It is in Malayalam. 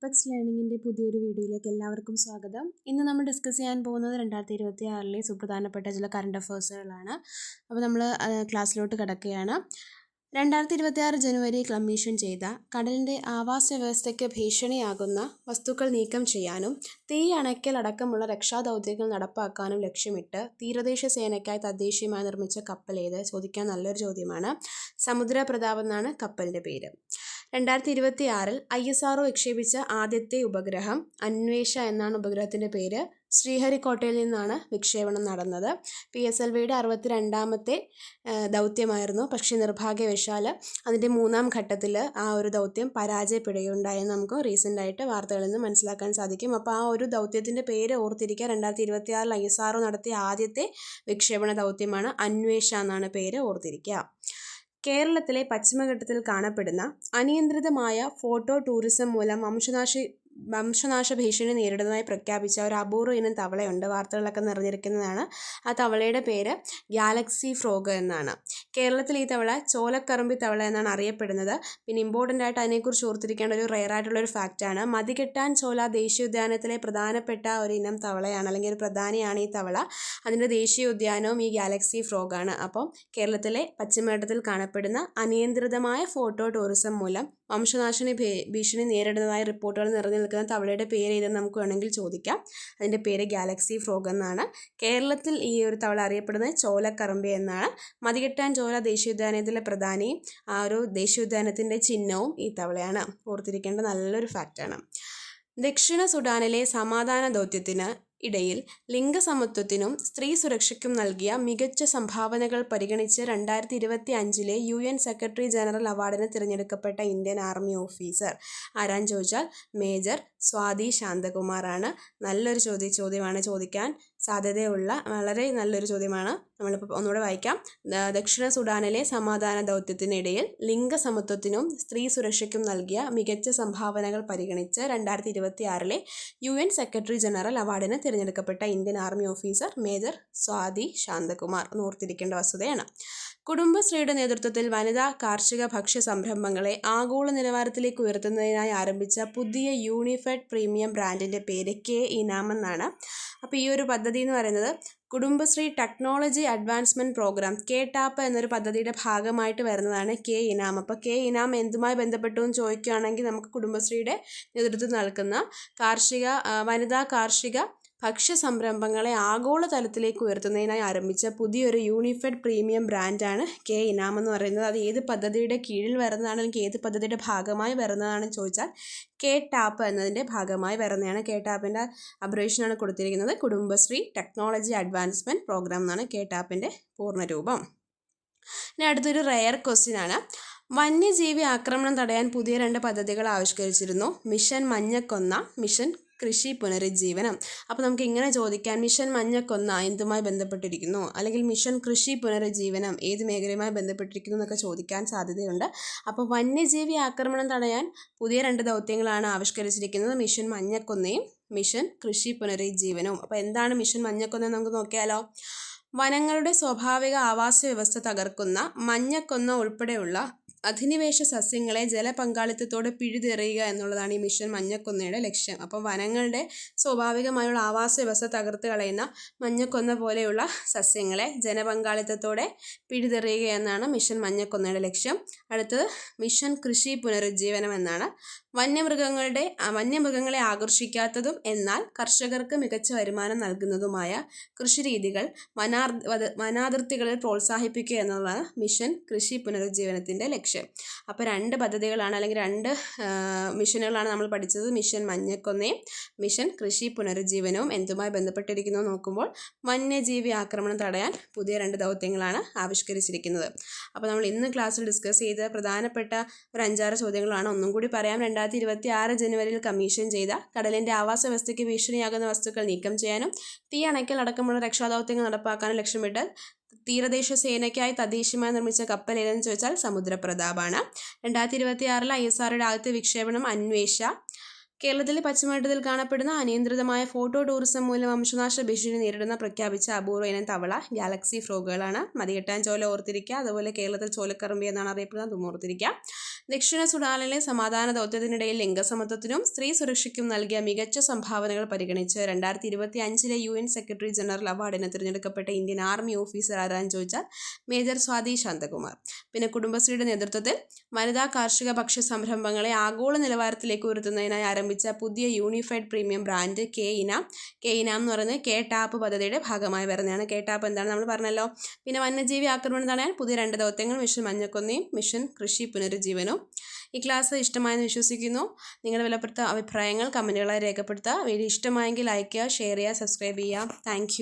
അപ്പെക്സ് ലേണിങ്ങിൻ്റെ പുതിയൊരു വീഡിയോയിലേക്ക് എല്ലാവർക്കും സ്വാഗതം. ഇന്ന് നമ്മൾ ഡിസ്കസ് ചെയ്യാൻ പോകുന്നത് 2026 സുപ്രധാനപ്പെട്ട ചില കറണ്ട് അഫയേഴ്സുകളാണ്. അപ്പോൾ നമ്മൾ ക്ലാസ്സിലോട്ട് കിടക്കുകയാണ്. 2026 ജനുവരി കമ്മീഷൻ ചെയ്ത കടലിൻ്റെ ആവാസ വ്യവസ്ഥയ്ക്ക് ഭീഷണിയാകുന്ന വസ്തുക്കൾ നീക്കം ചെയ്യാനും തീ അണയ്ക്കൽ അടക്കമുള്ള രക്ഷാദൗത്യങ്ങൾ നടപ്പാക്കാനും ലക്ഷ്യമിട്ട് തീരദേശ സേനയ്ക്കായി തദ്ദേശീയമായി നിർമ്മിച്ച കപ്പൽ ഏത്? ചോദിക്കാൻ നല്ലൊരു ചോദ്യമാണ്. സമുദ്ര പ്രതാപ് എന്നാണ് കപ്പലിൻ്റെ പേര്. 2026 ISRO വിക്ഷേപിച്ച ആദ്യത്തെ ഉപഗ്രഹം അന്വേഷ എന്നാണ് ഉപഗ്രഹത്തിൻ്റെ പേര്. ശ്രീഹരിക്കോട്ടയിൽ നിന്നാണ് വിക്ഷേപണം നടന്നത്. PSLVയുടെ 62ാമത്തെ ദൗത്യമായിരുന്നു. പക്ഷേ നിർഭാഗ്യവശാൽ അതിൻ്റെ 3ാം ഘട്ടത്തിൽ ആ ഒരു ദൗത്യം പരാജയപ്പെടുകയുണ്ടായെന്ന് നമുക്ക് റീസെൻ്റായിട്ട് വാർത്തകളിൽ നിന്ന് മനസ്സിലാക്കാൻ സാധിക്കും. അപ്പോൾ ആ ഒരു ദൗത്യത്തിൻ്റെ പേര് ഓർത്തിരിക്കുക. 2026 ISRO നടത്തിയ ആദ്യത്തെ വിക്ഷേപണ ദൗത്യമാണ് അന്വേഷ എന്നാണ് പേര്, ഓർത്തിരിക്കുക. കേരളത്തിലെ പശ്ചിമഘട്ടത്തിൽ കാണപ്പെടുന്ന അനിയന്ത്രിതമായ ഫോട്ടോ ടൂറിസം മൂലം വംശനാശ ഭീഷണി നേരിടുന്നതായി പ്രഖ്യാപിച്ച ഒരു അപൂർവ ഇനം തവളയുണ്ട്. വാർത്തകളിലൊക്കെ നിറഞ്ഞിരിക്കുന്നതാണ്. ആ തവളയുടെ പേര് ഗാലക്സി ഫ്രോഗ് എന്നാണ്. കേരളത്തിൽ ഈ തവള ചോലക്കറുമ്പി തവള എന്നാണ് അറിയപ്പെടുന്നത്. പിന്നെ ഇമ്പോർട്ടൻ്റ് ആയിട്ട് അതിനെക്കുറിച്ച് ഓർത്തിരിക്കേണ്ട ഒരു റെയർ ആയിട്ടുള്ളൊരു ഫാക്റ്റാണ്. മതികെട്ടാൻ ചോല ദേശീയോദ്യാനത്തിലെ പ്രധാനപ്പെട്ട ഒരു ഇനം തവളയാണ്, അല്ലെങ്കിൽ ഒരു പ്രധാനിയാണ് ഈ തവള. അതിൻ്റെ ദേശീയോദ്യാനവും ഈ ഗാലക്സി ഫ്രോഗാണ്. അപ്പം കേരളത്തിലെ പശ്ചിമഘട്ടത്തിൽ കാണപ്പെടുന്ന അനിയന്ത്രിതമായ ഫോട്ടോ ടൂറിസം മൂലം വംശനാശിനി ഭീഷണി നേരിടുന്നതായി റിപ്പോർട്ടുകൾ നിറഞ്ഞു നിൽക്കുന്ന തവളയുടെ പേര് ഏതെന്ന് നമുക്ക് വേണമെങ്കിൽ ചോദിക്കാം. അതിൻ്റെ പേര് ഗാലക്സി ഫ്രോഗ് എന്നാണ്. കേരളത്തിൽ ഈ ഒരു തവള അറിയപ്പെടുന്നത് ചോലക്കറുമ്പി എന്നാണ്. മതികെട്ടാൻ ചോല ദേശീയോദ്യാനത്തിലെ പ്രധാനിയും ആ ഒരു ദേശീയോദ്യാനത്തിൻ്റെ ചിഹ്നവും ഈ തവളയാണ്. ഓർത്തിരിക്കേണ്ട നല്ലൊരു ഫാക്റ്റാണ്. ദക്ഷിണ സുഡാനിലെ സമാധാന ദൗത്യത്തിന് ഇടയിൽ ലിംഗസമത്വത്തിനും സ്ത്രീ സുരക്ഷയ്ക്കും നൽകിയ മികച്ച സംഭാവനകൾ പരിഗണിച്ച് 2025 UN സെക്രട്ടറി ജനറൽ അവാർഡിന് തിരഞ്ഞെടുക്കപ്പെട്ട ഇന്ത്യൻ ആർമി ഓഫീസർ ആരാന്ന് ചോദിച്ചാൽ മേജർ സ്വാതി ശാന്തകുമാറാണ്. നല്ലൊരു ചോദ്യമാണ്, ചോദിക്കാൻ സാധ്യതയുള്ള വളരെ നല്ലൊരു ചോദ്യമാണ്. നമ്മളിപ്പോൾ ഒന്നുകൂടെ വായിക്കാം. ദക്ഷിണ സുഡാനിലെ സമാധാന ദൗത്യത്തിനിടയിൽ ലിംഗസമത്വത്തിനും സ്ത്രീ സുരക്ഷയ്ക്കും നൽകിയ മികച്ച സംഭാവനകൾ പരിഗണിച്ച് 2026 UN സെക്രട്ടറി ജനറൽ അവാർഡിന് തിരഞ്ഞെടുക്കപ്പെട്ട Indian army officer major Swati Shanthakumar. ഓർത്തിരിക്കേണ്ട വസ്തുതയാണ്. കുടുംബശ്രീയുടെ നേതൃത്വത്തിൽ വനിതാ കാർഷിക ഭക്ഷ്യ സംരംഭങ്ങളെ ആഗോള നിലവാരത്തിലേക്ക് ഉയർത്തുന്നതിനായി ആരംഭിച്ച പുതിയ യൂണിഫൈഡ് പ്രീമിയം ബ്രാൻഡിൻ്റെ പേര് K-ഇനാം എന്നാണ്. അപ്പോൾ ഈ ഒരു പദ്ധതി എന്ന് പറയുന്നത് Kudumbashree technology advancement program KTAP എന്നൊരു പദ്ധതിയുടെ ഭാഗമായിട്ട് വരുന്നതാണ് K-ഇനാം. അപ്പോൾ K-ഇനാം എന്തുമായി ബന്ധപ്പെട്ടു എന്ന് ചോദിക്കുകയാണെങ്കിൽ നമുക്ക് കുടുംബശ്രീയുടെ നേതൃത്വം നൽകുന്ന വനിതാ കാർഷിക ഭക്ഷ്യ സംരംഭങ്ങളെ ആഗോള തലത്തിലേക്ക് ഉയർത്തുന്നതിനായി ആരംഭിച്ച പുതിയൊരു യൂണിഫൈഡ് പ്രീമിയം ബ്രാൻഡാണ് K-ഇനാം എന്ന് പറയുന്നത്. അത് ഏത് പദ്ധതിയുടെ കീഴിൽ വരുന്നതാണ്, അല്ലെങ്കിൽ ഏത് പദ്ധതിയുടെ ഭാഗമായി വരുന്നതാണെന്ന് ചോദിച്ചാൽ KTAP എന്നതിൻ്റെ ഭാഗമായി വരുന്നതാണ്. KTAPൻ്റെ അബ്രേവിയേഷനാണ് കൊടുത്തിരിക്കുന്നത്. കുടുംബശ്രീ ടെക്നോളജി അഡ്വാൻസ്മെൻറ്റ് പ്രോഗ്രാം എന്നാണ് KTAPൻ്റെ പൂർണ്ണരൂപം. ഇനി അടുത്തൊരു റെയർ ക്വസ്റ്റ്യൻ ആണ്. വന്യജീവി ആക്രമണം തടയാൻ പുതിയ 2 പദ്ധതികൾ ആവിഷ്കരിച്ചിരുന്നു. മിഷൻ മഞ്ഞക്കൊന്ന, മിഷൻ കൃഷി പുനരുജ്ജീവനം. അപ്പോൾ നമുക്ക് ഇങ്ങനെ ചോദിക്കാൻ, മിഷൻ മഞ്ഞക്കൊന്ന എന്തുമായി ബന്ധപ്പെട്ടിരിക്കുന്നു, അല്ലെങ്കിൽ മിഷൻ കൃഷി പുനരുജ്ജീവനം ഏത് മേഖലയുമായി ബന്ധപ്പെട്ടിരിക്കുന്നു എന്നൊക്കെ ചോദിക്കാൻ സാധ്യതയുണ്ട്. അപ്പോൾ വന്യജീവി ആക്രമണം തടയാൻ പുതിയ 2 ദൗത്യങ്ങളാണ് ആവിഷ്കരിച്ചിരിക്കുന്നത്. മിഷൻ മഞ്ഞക്കൊന്നയും മിഷൻ കൃഷി പുനരുജ്ജീവനവും. അപ്പോൾ എന്താണ് മിഷൻ മഞ്ഞക്കൊന്ന നമുക്ക് നോക്കിയാലോ. വനങ്ങളുടെ സ്വാഭാവിക ആവാസ വ്യവസ്ഥ തകർക്കുന്ന മഞ്ഞക്കൊന്ന ഉൾപ്പെടെയുള്ള അധിനിവേശ സസ്യങ്ങളെ ജലപങ്കാളിത്തത്തോടെ പിഴുതെറിയുക എന്നുള്ളതാണ് ഈ മിഷൻ മഞ്ഞക്കൊന്നയുടെ ലക്ഷ്യം. അപ്പോൾ വനങ്ങളുടെ സ്വാഭാവികമായുള്ള ആവാസ വ്യവസ്ഥ തകർത്ത് കളയുന്ന മഞ്ഞക്കൊന്ന പോലെയുള്ള സസ്യങ്ങളെ ജനപങ്കാളിത്തത്തോടെ പിഴുതെറിയുക എന്നാണ് മിഷൻ മഞ്ഞക്കൊന്നയുടെ ലക്ഷ്യം. അടുത്തത് മിഷൻ കൃഷി പുനരുജ്ജീവനം എന്നാണ്. വന്യമൃഗങ്ങളെ ആകർഷിക്കാത്തതും എന്നാൽ കർഷകർക്ക് മികച്ച വരുമാനം നൽകുന്നതുമായ കൃഷിരീതികൾ വനാതിർത്തികളിൽ പ്രോത്സാഹിപ്പിക്കുക എന്നുള്ളതാണ് മിഷൻ കൃഷി പുനരുജ്ജീവനത്തിൻ്റെ ലക്ഷ്യം. അപ്പോൾ 2 പദ്ധതികളാണ്, അല്ലെങ്കിൽ 2 മിഷനുകളാണ് നമ്മൾ പഠിച്ചത്. മിഷൻ മഞ്ഞക്കൊന്നയും മിഷൻ കൃഷി പുനരുജ്ജീവനവും എന്തുമായി ബന്ധപ്പെട്ടിരിക്കുന്നു നോക്കുമ്പോൾ വന്യജീവി ആക്രമണം തടയാൻ പുതിയ 2 ദൗത്യങ്ങളാണ് ആവിഷ്കരിച്ചിരിക്കുന്നത്. അപ്പോൾ നമ്മൾ ഇന്ന് ക്ലാസ്സിൽ ഡിസ്കസ് ചെയ്ത പ്രധാനപ്പെട്ട ഒരു 5-6 ചോദ്യങ്ങളാണ്. ഒന്നും കൂടി പറയാം. 2026 ജനുവരിയിൽ കമ്മീഷൻ ചെയ്ത കടലിൻ്റെ ആവാസ വ്യവസ്ഥയ്ക്ക് ഭീഷണിയാകുന്ന വസ്തുക്കൾ നീക്കം ചെയ്യാനും തീ അണയ്ക്കൽ അടക്കമുള്ള രക്ഷാദൗത്യങ്ങൾ നടപ്പാക്കാനും ലക്ഷ്യമിട്ട് തീരദേശ സേനയ്ക്കായി തദ്ദേശീയമായി നിർമ്മിച്ച കപ്പൽ ഏതെന്ന് ചോദിച്ചാൽ സമുദ്ര പ്രതാപാണ്. 2026 ISROയുടെ ആദ്യത്തെ വിക്ഷേപണം അന്വേഷ. കേരളത്തിലെ പശ്ചിമഘട്ടത്തിൽ കാണപ്പെടുന്ന അനിയന്ത്രിതമായ ഫോട്ടോ ടൂറിസം മൂലം വംശനാശ ഭീഷണി നേരിടുന്ന പ്രഖ്യാപിച്ച അപൂർവ ഇനം തവള ഗാലക്സി ഫ്രോഗുകളാണ്. മതികെട്ടാൻ ചോല ഓർത്തിരിക്കുക. അതുപോലെ കേരളത്തിൽ ചോലക്കറമ്പി എന്നാണ് അറിയപ്പെടുന്നത്, അതും ഓർത്തിരിക്കുക. ദക്ഷിണ സുഡാനിലെ സമാധാന ദൗത്യത്തിനിടയിൽ ലിംഗസമത്വത്തിനും സ്ത്രീ സുരക്ഷയ്ക്കും നൽകിയ മികച്ച സംഭാവനകൾ പരിഗണിച്ച് 2025 UN സെക്രട്ടറി ജനറൽ അവാർഡിന് തിരഞ്ഞെടുക്കപ്പെട്ട ഇന്ത്യൻ ആർമി ഓഫീസർ ആരാന്ന് ചോദിച്ചാൽ മേജർ സ്വാതി ശാന്തകുമാർ. പിന്നെ കുടുംബശ്രീയുടെ നേതൃത്വത്തിൽ വനിതാ കാർഷിക ഭക്ഷ്യ സംരംഭങ്ങളെ ആഗോള നിലവാരത്തിലേക്ക് ഉയർത്തുന്നതിനായി ആരംഭിച്ച പുതിയ യൂണിഫൈഡ് പ്രീമിയം ബ്രാൻഡ് കെ ഇനാം എന്ന് പറയുന്നത് കെ ടാപ്പ് പദ്ധതിയുടെ ഭാഗമായി വരുന്നതാണ്. കെ ടാപ്പ് എന്താണ് നമ്മൾ പറഞ്ഞല്ലോ. പിന്നെ വന്യജീവി ആക്രമണം തടയാൻ പുതിയ 2 ദൗത്യങ്ങൾ, മിഷൻ മഞ്ഞക്കൊന്നയും മിഷൻ കൃഷി പുനരുജ്ജീവനവും. ഈ ക്ലാസ് ഇഷ്ടമായെന്ന് വിശ്വസിക്കുന്നു. നിങ്ങളുടെ വിലപ്പെട്ട അഭിപ്രായങ്ങൾ കമൻറ്റുകളായി രേഖപ്പെടുത്തുക. വീഡിയോ ഇഷ്ടമായെങ്കിൽ ലൈക്ക് ചെയ്യുക, ഷെയർ ചെയ്യുക, സബ്സ്ക്രൈബ് ചെയ്യുക. താങ്ക്